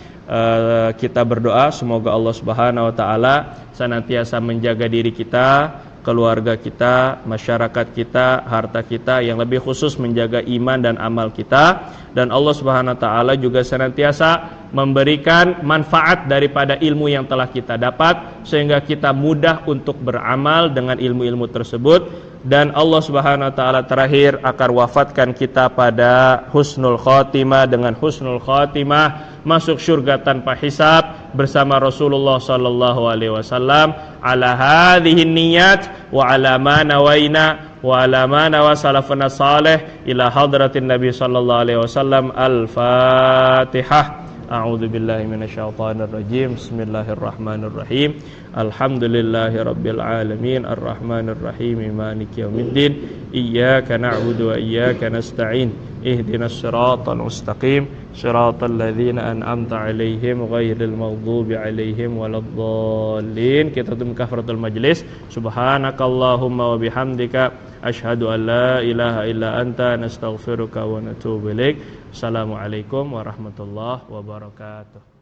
Kita berdoa semoga Allah Subhanahu wa taala senantiasa menjaga diri kita, keluarga kita, masyarakat kita, harta kita, yang lebih khusus menjaga iman dan amal kita, dan Allah Subhanahu wa taala juga senantiasa memberikan manfaat daripada ilmu yang telah kita dapat sehingga kita mudah untuk beramal dengan ilmu-ilmu tersebut. Dan Allah Subhanahu wa taala terakhir akan wafatkan kita pada husnul khatimah, dengan husnul khatimah masuk surga tanpa hisab bersama Rasulullah sallallahu alaihi wasallam ala hadhihi niyat wa ala ma nawaina wa ala ma nawa salafuna salih ila hadratin nabi sallallahu alaihi wasallam. Al-Fatihah. A'udzu billahi minasyaitonir rajim. Bismillahirrahmanirrahim. Alhamdulillahi rabbil alamin arrahmanir rahim maliki yaumiddin. Iyyaka na'budu wa iyyaka nasta'in. Ihdinas siratal mustaqim. Siratal ladzina an'amta 'alaihim ghairil maghdubi 'alaihim waladdallin. Kita tutup kafaratul majlis. Subhanakallahumma wa bihamdika asyhadu an la ilaha illa anta nastaghfiruka wa natubu ilaik. Assalamualaikum warahmatullahi wabarakatuh.